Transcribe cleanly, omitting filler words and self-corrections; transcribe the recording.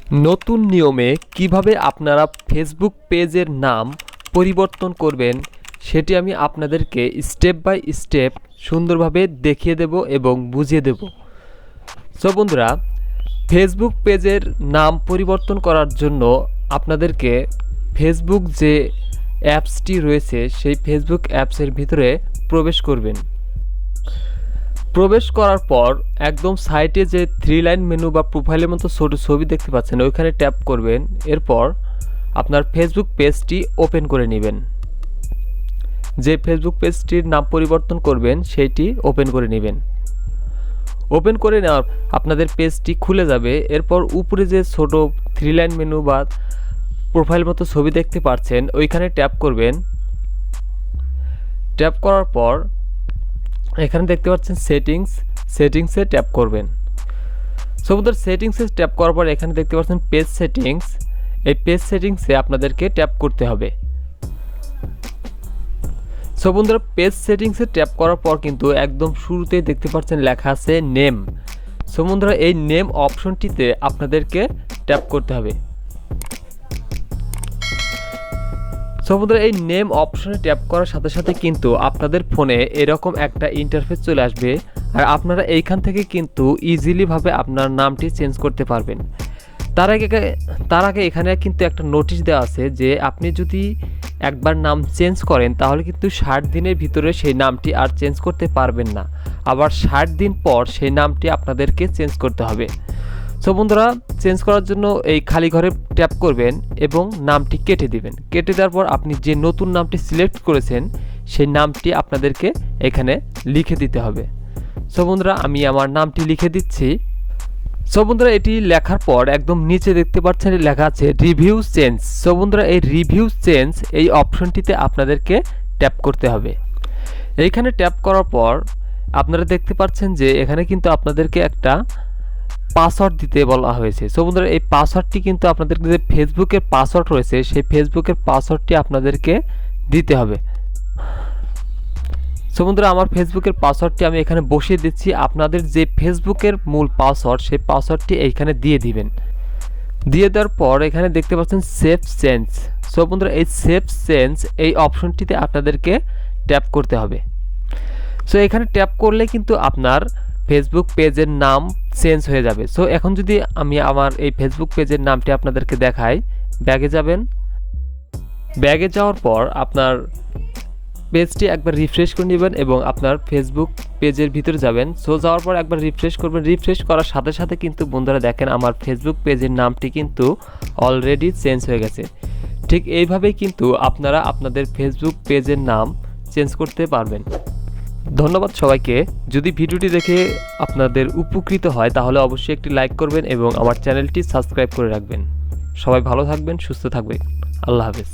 নতুন নিয়মে কিভাবে আপনারা ফেসবুক পেজের নাম পরিবর্তন করবেন সেটি আমি আপনাদেরকে স্টেপ বাই স্টেপ সুন্দরভাবে দেখিয়ে দেব এবং বুঝিয়ে দেব। সো বন্ধুরা, ফেসবুক পেজের নাম পরিবর্তন করার জন্য আপনাদেরকে ফেসবুক যে অ্যাপসটি রয়েছে সেই ফেসবুক অ্যাপসের ভিতরে প্রবেশ করবেন। প্রবেশ করার পর একদম সাইটে যে 3 লাইন মেনু বা প্রোফাইলের মতো ছোট ছবি দেখতে পাচ্ছেন ওইখানে ট্যাপ করবেন। এরপর আপনার ফেসবুক পেজটি ওপেন করে নেবেন। যে ফেসবুক পেজটির নাম পরিবর্তন করবেন সেইটি ওপেন করে নেবেন। ওপেন করে নেওয়ার আপনাদের পেজটি খুলে যাবে। এরপর উপরে যে ছোট 3 লাইন মেনু বা প্রোফাইল মতো ছবি দেখতে পাচ্ছেন ওইখানে ট্যাপ করবেন। ট্যাপ করার পর এখানে দেখতে পাচ্ছেন সেটিংসে ট্যাপ করবেন। সো বন্ধুরা, সেটিংসে ট্যাপ করার পর এখানে দেখতে পাচ্ছেন পেজ সেটিংস। এই পেজ সেটিংসে আপনাদেরকে ট্যাপ করতে হবে। সো বন্ধুরা, পেজ সেটিংসে ট্যাপ করার পর কিন্তু একদম শুরুতেই দেখতে পাচ্ছেন লেখা আছে নেম। সো বন্ধুরা, এই নেম অপশনটিতে আপনাদেরকে ট্যাপ করতে হবে। সো বন্ধুরা, এই নেম অপশনে ট্যাপ করার সাথে সাথে কিন্তু আপনাদের ফোনে এরকম একটা ইন্টারফেস চলে আসবে। আর আপনারা এইখান থেকে কিন্তু ইজিলিভাবে আপনার নামটি চেঞ্জ করতে পারবেন। তার আগে এখানে কিন্তু একটা নোটিশ দেওয়া আছে যে আপনি যদি একবার নাম চেঞ্জ করেন তাহলে কিন্তু 60 দিনের ভিতরে সেই নামটি আর চেঞ্জ করতে পারবেন না। আবার 60 দিন পর সেই নামটি আপনাদেরকে চেঞ্জ করতে হবে। সো বন্ধুরা, চেঞ্জ করার জন্য এই খালি ঘরে ট্যাপ করবেন এবং নামটি কেটে দিবেন। কেটে দেওয়ার পর আপনি যে নতুন নামটি সিলেক্ট করেছেন সেই নামটি আপনাদেরকে এখানে লিখে দিতে হবে। সো বন্ধুরা, আমি আমার নামটি লিখে দিচ্ছি। সো বন্ধুরা, এটি লেখার পর একদম নিচে দেখতে পাচ্ছেন লেখা আছে রিভিউ চেঞ্জ। সো বন্ধুরা, এই রিভিউ চেঞ্জ এই অপশনটিতে আপনাদেরকে ট্যাপ করতে হবে। এইখানে ট্যাপ করার পর আপনারা দেখতে পাচ্ছেন যে এখানে কিন্তু আপনাদেরকে একটা পাসওয়ার্ড দিতে বলা হয়েছে। সো বন্ধুরা, এই পাসওয়ার্ডটি কিন্তু আপনাদেরকে যে ফেসবুকের পাসওয়ার্ড রয়েছে সেই ফেসবুকের পাসওয়ার্ডটি আপনাদেরকে দিতে হবে। সো বন্ধুরা, আমার ফেসবুকের পাসওয়ার্ডটি আমি এখানে বসিয়ে দিচ্ছি। আপনাদের যে ফেসবুকের মূল পাসওয়ার্ড সেই পাসওয়ার্ডটি এইখানে দিয়ে দিবেন। দিয়ে দেওয়ার পর এখানে দেখতে পাচ্ছেন সেভ চেঞ্জ। সো বন্ধুরা, এই সেভ চেঞ্জ এই অপশনটিতে আপনাদেরকে ট্যাপ করতে হবে। সো এখানে ট্যাপ করলে কিন্তু আপনার ফেসবুক পেজের নাম চেঞ্জ হয়ে যাবে। সো এখন যদি আমি আমার এই ফেসবুক পেজের নামটি আপনাদেরকে দেখাই, ব্যাগে যাবেন। ব্যাগে যাওয়ার পর আপনার পেজটি একবার রিফ্রেশ করে নেবেন এবং আপনার ফেসবুক পেজের ভিতরে যাবেন। সো যাওয়ার পর একবার রিফ্রেশ করবেন। রিফ্রেশ করার সাথে সাথে কিন্তু বন্ধুরা দেখেন আমার ফেসবুক পেজের নামটি কিন্তু অলরেডি চেঞ্জ হয়ে গেছে। ঠিক এইভাবেই কিন্তু আপনারা আপনাদের ফেসবুক পেজের নাম চেঞ্জ করতে পারবেন। ধন্যবাদ সবাইকে। যদি ভিডিওটি দেখে আপনাদের উপকৃত হয় তাহলে অবশ্যই একটি লাইক করবেন এবং আমার চ্যানেলটি সাবস্ক্রাইব করে রাখবেন। সবাই ভালো থাকবেন, সুস্থ থাকবেন। আল্লাহ হাফেজ।